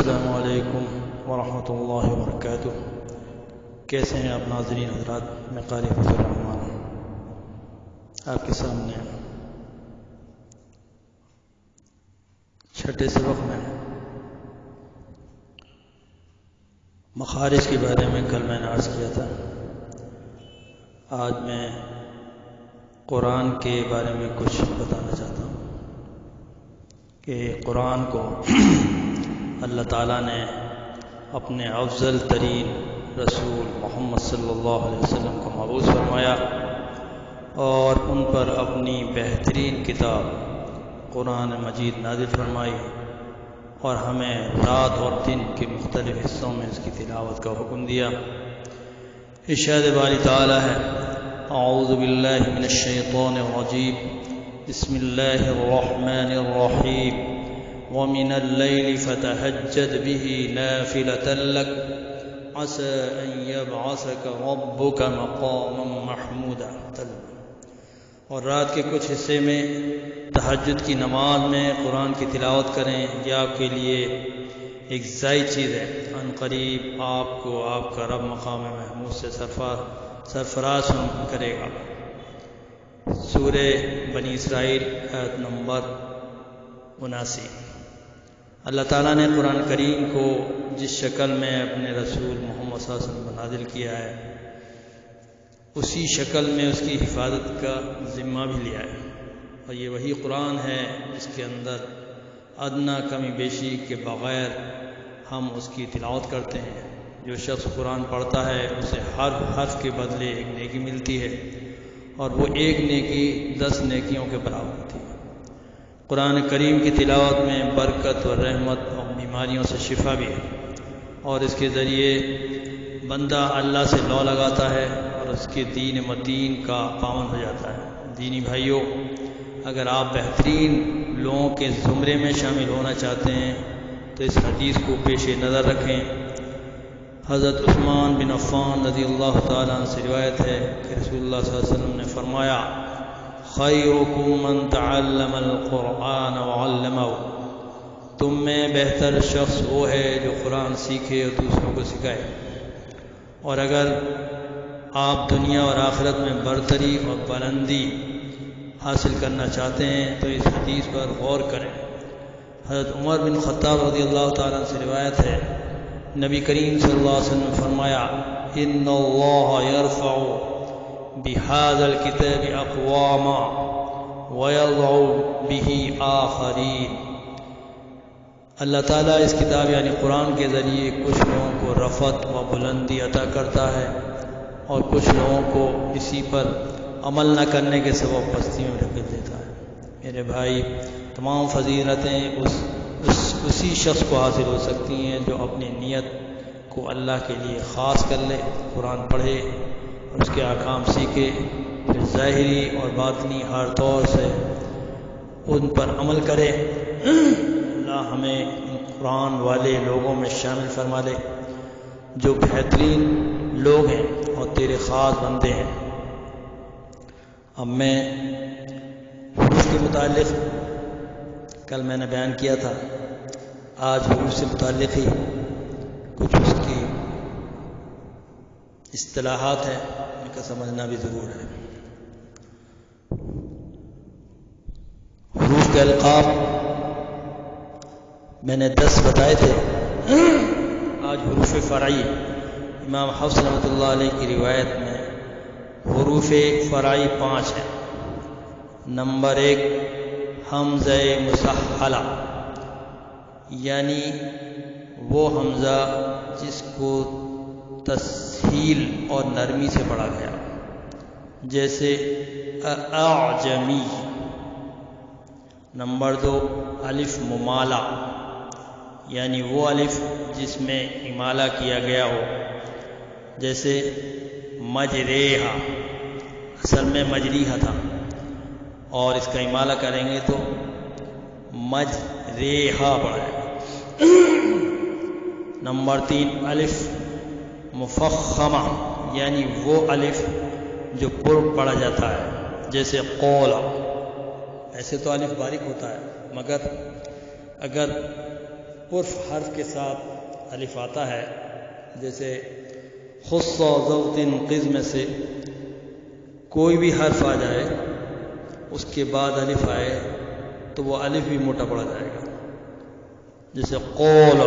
السلام علیکم ورحمۃ اللہ وبرکاتہ۔ کیسے ہیں آپ ناظرین حضرات؟ میں قاری فضل الرحمان آپ کے سامنے چھٹے سبق میں مخارج کے بارے میں کل میں نے عرض کیا تھا۔ آج میں قرآن کے بارے میں کچھ بتانا چاہتا ہوں کہ قرآن کو اللہ تعالیٰ نے اپنے افضل ترین رسول محمد صلی اللہ علیہ وسلم کو مبعوث فرمایا اور ان پر اپنی بہترین کتاب قرآن مجید نازل فرمائی اور ہمیں رات اور دن کے مختلف حصوں میں اس کی تلاوت کا حکم دیا۔ ارشاد باری تعالیٰ ہے: اعوذ باللہ من الشیطان الرجیم، بسم اللہ الرحمن الرحیم، وَمِنَ اللَّيْلِ فَتَهَجَّدْ بِهِ نَافِلَةً لَكَ عَسَىٰ أَن يَبْعَثَكَ رَبُّكَ مَقَامًا مَحْمُودًا۔ اور رات کے کچھ حصے میں تہجد کی نماز میں قرآن کی تلاوت کریں، یہ آپ کے لیے ایک زائد چیز ہے۔ ان قریب آپ کو آپ کا رب مقام محمود سے سرفراز کرے گا۔ سورہ بنی اسرائیل آیت نمبر 79۔ اللہ تعالیٰ نے قرآن کریم کو جس شکل میں اپنے رسول محمد صلی اللہ علیہ وسلم پر نازل کیا ہے، اسی شکل میں اس کی حفاظت کا ذمہ بھی لیا ہے، اور یہ وہی قرآن ہے جس کے اندر ادنا کمی بیشی کے بغیر ہم اس کی تلاوت کرتے ہیں۔ جو شخص قرآن پڑھتا ہے اسے ہر حرف کے بدلے ایک نیکی ملتی ہے، اور وہ ایک نیکی 10 نیکیوں کے برابر ہوتی ہے۔ قرآن کریم کی تلاوت میں برکت اور رحمت اور بیماریوں سے شفا بھی ہے، اور اس کے ذریعے بندہ اللہ سے لو لگاتا ہے اور اس کے دین متین کا پابند ہو جاتا ہے۔ دینی بھائیوں، اگر آپ بہترین لوگوں کے زمرے میں شامل ہونا چاہتے ہیں تو اس حدیث کو پیش نظر رکھیں۔ حضرت عثمان بن عفان رضی اللہ تعالیٰ عنہ سے روایت ہے کہ رسول اللہ صلی اللہ علیہ وسلم نے فرمایا: خیرکم من تعلم القرآن وعلمہ۔ تم میں بہتر شخص وہ ہے جو قرآن سیکھے اور دوسروں کو سکھائے۔ اور اگر آپ دنیا اور آخرت میں برتری اور بلندی حاصل کرنا چاہتے ہیں تو اس حدیث پر غور کریں۔ حضرت عمر بن خطاب رضی اللہ تعالیٰ عنہ سے روایت ہے، نبی کریم صلی اللہ علیہ وسلم نے فرمایا: ان اللہ یرفع بهذا الكتاب اقواما ويضع به آخرین۔ اللہ تعالیٰ اس کتاب یعنی قرآن کے ذریعے کچھ لوگوں کو رفعت و بلندی عطا کرتا ہے اور کچھ لوگوں کو اسی پر عمل نہ کرنے کے سبب پستی میں ڈھکیل دیتا ہے۔ میرے بھائی، تمام فضیلتیں اسی شخص کو حاصل ہو سکتی ہیں جو اپنی نیت کو اللہ کے لیے خاص کر لے، قرآن پڑھے اور اس کے احکام سیکھے، پھر ظاہری اور باطنی ہر طور سے ان پر عمل کرے۔ اللہ ہمیں ان قرآن والے لوگوں میں شامل فرما لے جو بہترین لوگ ہیں اور تیرے خاص بندے ہیں۔ اب میں حروف کے متعلق کل میں نے بیان کیا تھا، آج حروف سے متعلق ہی کچھ اس کی اصطلاحات ہیں، ان کا سمجھنا بھی ضرور ہے۔ حروف کے القاب میں نے 10 بتائے تھے، آج حروف فرعی۔ امام حفص رحمۃ اللہ علیہ کی روایت میں حروف فرعی 5 ہیں۔ نمبر 1 حمزہ مسہلہ، یعنی وہ حمزہ جس کو تسہیل اور نرمی سے پڑھا گیا، جیسے اعجمی۔ نمبر 2 الف ممالہ، یعنی وہ الف جس میں امالہ کیا گیا ہو، جیسے مجریہا، اصل میں مجریہا تھا اور اس کا امالہ کریں گے تو مجریہا پڑھا ہے۔ نمبر 3 الف مفخمہ، یعنی وہ الف جو پر پڑھا جاتا ہے، جیسے قولا۔ ایسے تو الف باریک ہوتا ہے، مگر اگر عرف حرف کے ساتھ الف آتا ہے، جیسے خص و ضبط قز میں سے کوئی بھی حرف آ جائے اس کے بعد الف آئے تو وہ الف بھی موٹا پڑا جائے گا، جیسے قول،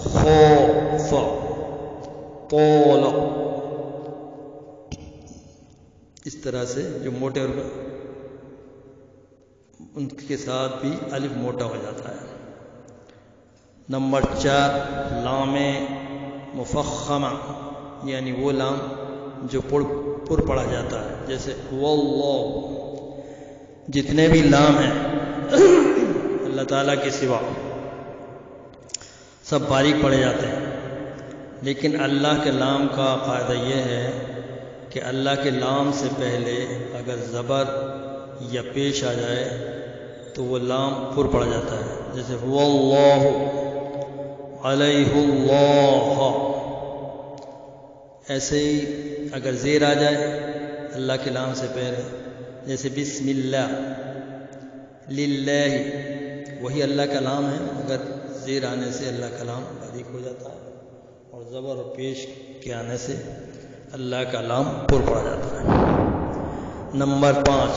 خوف، طول، اس طرح سے جو موٹے ان کے ساتھ بھی الف موٹا ہو جاتا ہے۔ نمبر 4 لام مفخمہ، یعنی وہ لام جو پر پڑھا جاتا ہے، جیسے واللہ۔ جتنے بھی لام ہیں اللہ تعالیٰ کے سوا سب باریک پڑھے جاتے ہیں، لیکن اللہ کے لام کا قاعدہ یہ ہے کہ اللہ کے لام سے پہلے اگر زبر یا پیش آ جائے تو وہ لام پر پڑا جاتا ہے، جیسے هو اللہ، علیہ اللہ۔ ایسے ہی اگر زیر آ جائے اللہ کے لام سے پہلے، جیسے بسم اللہ، للہ، وہی اللہ کا لام ہے، اگر زیر آنے سے اللہ کا لام باریک ہو جاتا ہے، اور زبر اور پیش کے آنے سے اللہ کا لام پر پڑا جاتا ہے۔ نمبر 5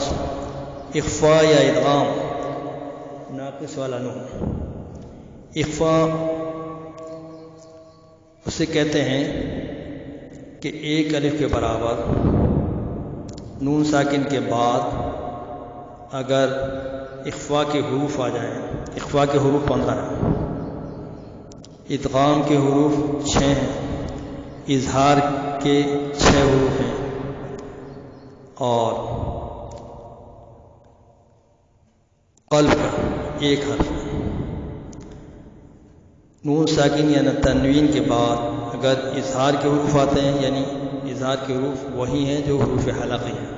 اخفاء یا ادغام، ناقص والا نون۔ اخفاء اسے کہتے ہیں کہ ایک الف کے برابر نون ساکن کے بعد اگر اخفاء کے حروف آ جائیں۔ اخفاء کے حروف 15 ہیں، ادغام کے حروف 6 ہیں، اظہار کے 6 حروف ہیں، اور قلب کا 1 حرف ہے۔ نون ساکن یا تنوین کے بعد اگر اظہار کے حروف آتے ہیں، یعنی اظہار کے حروف وہی ہیں جو حروف حلقی ہیں۔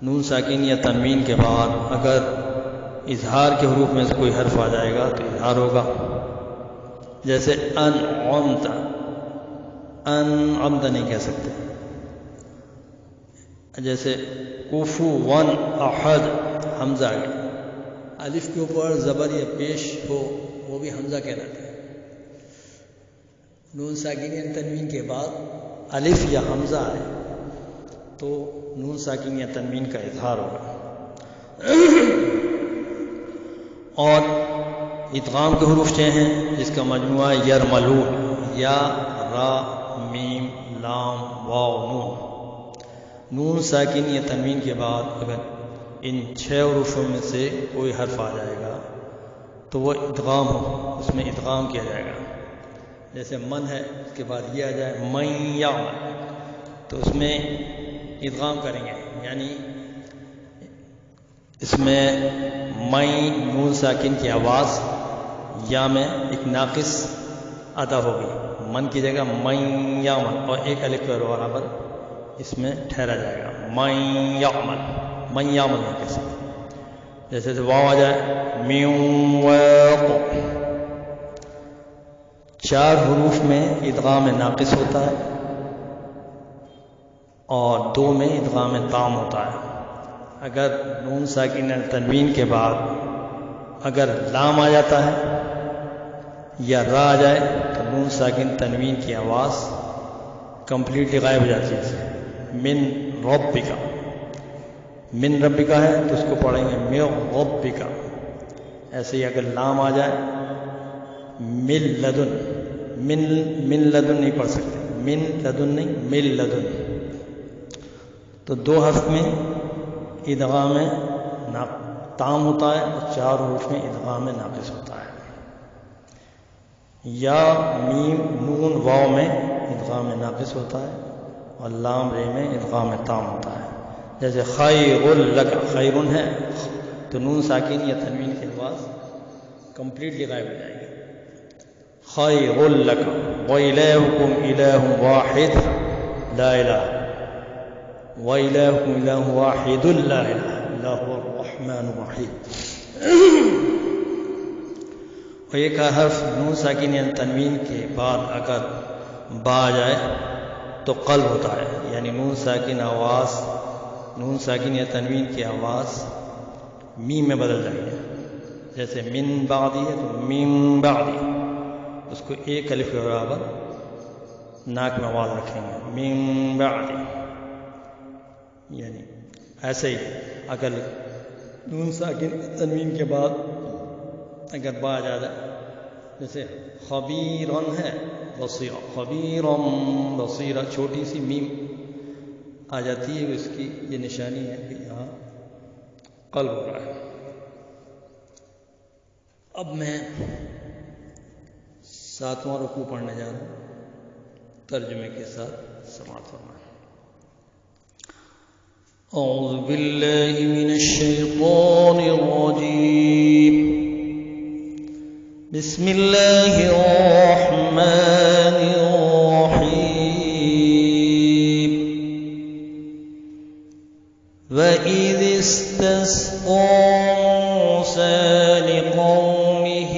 نون ساکن یا تنوین کے بعد اگر اظہار کے حروف میں سے کوئی حرف آ جائے گا تو اظہار ہوگا، جیسے انعمت، انعمت نہیں کہہ سکتے، جیسے کفوا احد، حمزہ آ گیا، الف کے اوپر زبر یا پیش ہو وہ بھی حمزہ کہلاتا ہے۔ نون ساکن یا تنوین کے بعد الف یا حمزہ آئے تو نون ساکن یا تنوین کا اظہار ہوگا۔ اور ادغام کے حروف 6 ہیں، جس کا مجموعہ یرملون، یا، را، میم، لام، واو، نون۔ نون ساکن یا تنوین کے بعد اگر ان 6 حروفوں میں سے کوئی حرف آ جائے گا تو وہ ادغام ہو، اس میں ادغام کیا جائے گا، جیسے من ہے اس کے بعد یہ آ جائے من یعمل، تو اس میں ادغام کریں گے، یعنی اس میں من نون ساکن کی آواز یا میں ایک ناقص ادا ہوگی، من کی جگہ من یعمل، اور ایک الف کے برابر اس میں ٹھہرا جائے گا، من یعمل، من یعمل نہیں کہہ سکتے۔ جیسے واو آ جائے من واق، 4 حروف میں ادغام ناقص ہوتا ہے اور 2 میں ادغام تام ہوتا ہے۔ اگر نون ساکن تنوین کے بعد اگر لام آ جاتا ہے یا را آ جائے تو نون ساکن تنوین کی آواز کمپلیٹلی غائب ہو جاتی ہے۔ من ربک، من ربک ہے تو اس کو پڑھیں گے من ربک۔ ایسے ہی اگر لام آ جائے من لدن، من لدن نہیں پڑھ سکتے، من لدن نہیں، من لدن، تو 2 حرف میں ادغام تام ہوتا ہے اور 4 حروف میں ادغام ناقص ہوتا ہے۔ یا، میم، نون، واو میں ادغام ناقص ہوتا ہے اور لام، رے میں ادغام تام ہوتا ہے، جیسے خیر لک، خیرن ہے تو نون ساکن یا تنوین کی آواز کمپلیٹلی غائب ہو جائے گی۔ خیر لک وَإِلَٰهُكُمْ إِلَٰهٌ وَاحِدٌ لَا إِلَٰهَ وَإِلَٰهُكُمْ إِلَٰهٌ وَاحِدٌ لَا إِلَٰهَ إِلَّا هُوَ الرَّحْمَٰنُ الرَّحِيمُ۔ اور ایک حرف نون ساکن یا تنوین کے بعد اگر با آ جائے تو قلب ہوتا ہے، یعنی نون ساکن آواز، نون ساکن یا تنوین کی آواز میم میں بدل جائے گی، جیسے من بعدی ہے تو من بعدی، اس کو ایک الف کے برابر ناک میں آواز رکھیں گے، من بعدی. یعنی ایسے ہی اگر نون ساکن تنوین کے بعد اگر با آ جائے، جیسے خبیرن ہے بصیرہ، خبیرن بصیرہ، چھوٹی سی میم آ جاتی ہے، اس کی یہ نشانی ہے کہ یہاں قلب ہو رہا ہے. اب میں 7واں رکوع پڑھنے جا رہا ہوں، ترجمے کے ساتھ سماعت فرمائیں. اعوذ باللہ من الشیطان الرجیم، بسم اللہ الرحمن الرحیم. وَإِذِ اسْتَسْقَى مُوسَىٰ لِقَوْمِهِ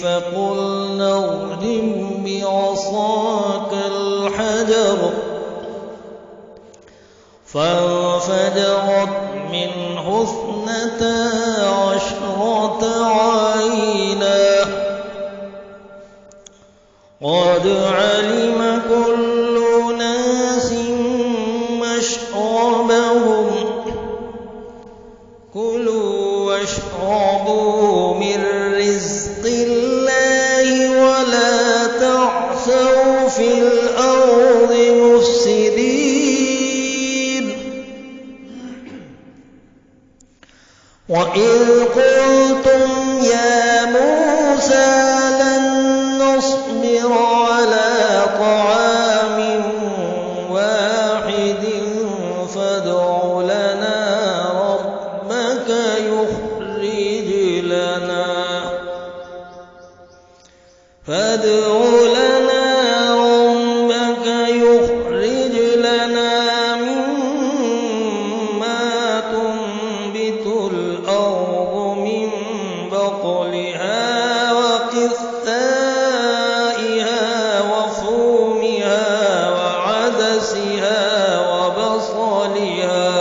فَقُلْنَا اضْرِب بِّعَصَاكَ الْحَجَرَ فانفجرت منه 12 عينا قد علم كل ناس مشربهم كلوا واشربوا من رزق الله ولا تعثوا في الأرض مفسدين. وَإِذْ قُلْتُمْ يَا مُوسَىٰ لَن نَّصْبِرَ عَلَىٰ طَعَامٍ وَاحِدٍ فَادْعُ لَنَا رَبَّكَ يُخْرِجْ لَنَا مِمَّا تُنبِتُ الْأَرْضُ مِن بَقْلِهَا وَقِثَّائِهَا وَفُومِهَا وَعَدَسِهَا وَبَصَلِهَا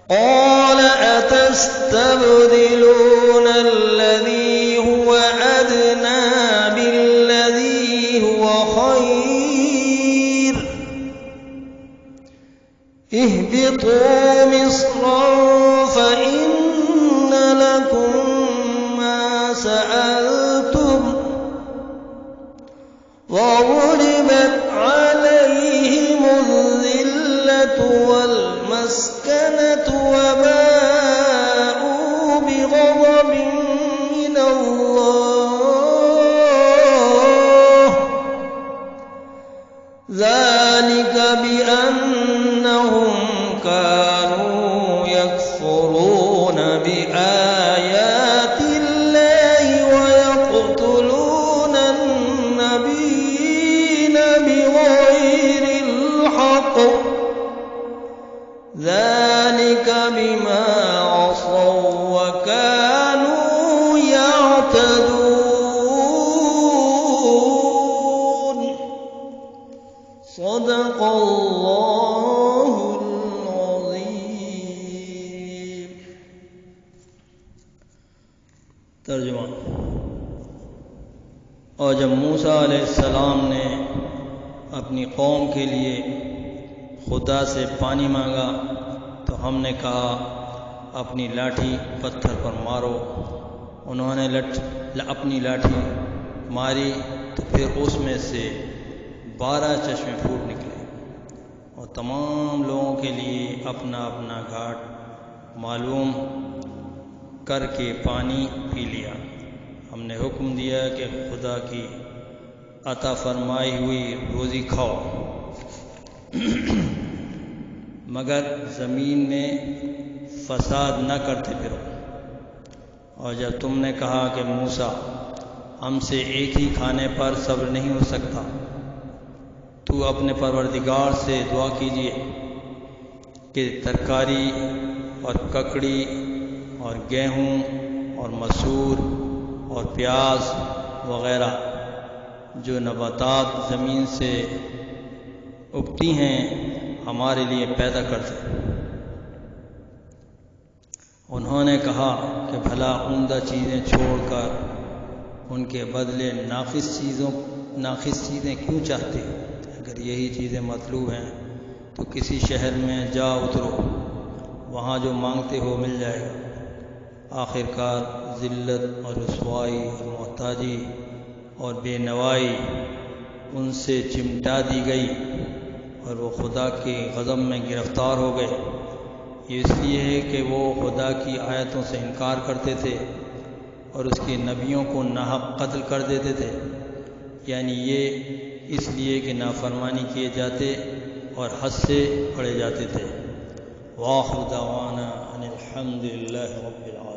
قَالَ أَتَسْتَبْدِلُونَ الَّذِي هُوَ أَدْنَىٰ بِالَّذِي هُوَ خَيْرٌ اهْبِطُوا مِصْرًا فَإِنَّ لَكُم مَّا سَأَلْتُمْ وَضُرِبَتْ عَلَيْهِمُ الذِّلَّةُ وَالْمَسْكَنَةُ وَبَاءُوا بِغَضَبٍ مِّنَ اللَّهِ ذَلِكَ بِأَنَّهُمْ كَانُوا يَكْفُرُونَ بِآيَاتِ اللَّهِ وَيَقْتُلُونَ النَّبِيِّينَ بِغَيْرِ الْحَقِّ ذَلِكَ بِمَا عَصَوا وَكَانُوا يَعْتَدُونَ. صدق اللہ العظیم. ترجمہ. اور جب موسیٰ علیہ السلام نے اپنی قوم کے لیے خدا سے پانی مانگا تو ہم نے کہا اپنی لاٹھی پتھر پر مارو. انہوں نے اپنی لاٹھی ماری تو پھر اس میں سے 12 چشمے پھوٹ نکلے اور تمام لوگوں کے لیے اپنا اپنا گھاٹ معلوم کر کے پانی پی لیا. ہم نے حکم دیا کہ خدا کی عطا فرمائی ہوئی روزی کھاؤ مگر زمین میں فساد نہ کرتے پھرو. اور جب تم نے کہا کہ موسیٰ ہم سے ایک ہی کھانے پر صبر نہیں ہو سکتا، تو اپنے پروردگار سے دعا کیجیے کہ ترکاری اور ککڑی اور گیہوں اور مسور اور پیاز وغیرہ جو نباتات زمین سے اگتی ہیں ہمارے لیے پیدا کر دے. انہوں نے کہا کہ بھلا عمدہ چیزیں چھوڑ کر ان کے بدلے ناقص چیزیں کیوں چاہتے؟ اگر یہی چیزیں مطلوب ہیں تو کسی شہر میں جا اترو، وہاں جو مانگتے ہو مل جائے گا۔ آخرکار ذلت اور رسوائی اور محتاجی اور بے نوائی ان سے چمٹا دی گئی اور وہ خدا کے غضب میں گرفتار ہو گئے۔ یہ اس لیے ہے کہ وہ خدا کی آیتوں سے انکار کرتے تھے اور اس کے نبیوں کو ناحق قتل کر دیتے تھے، یعنی یہ اس لیے کہ نافرمانی کیے جاتے اور حد سے بڑھے جاتے تھے۔ وآخر دعوانا ان الحمد للہ رب العالمین۔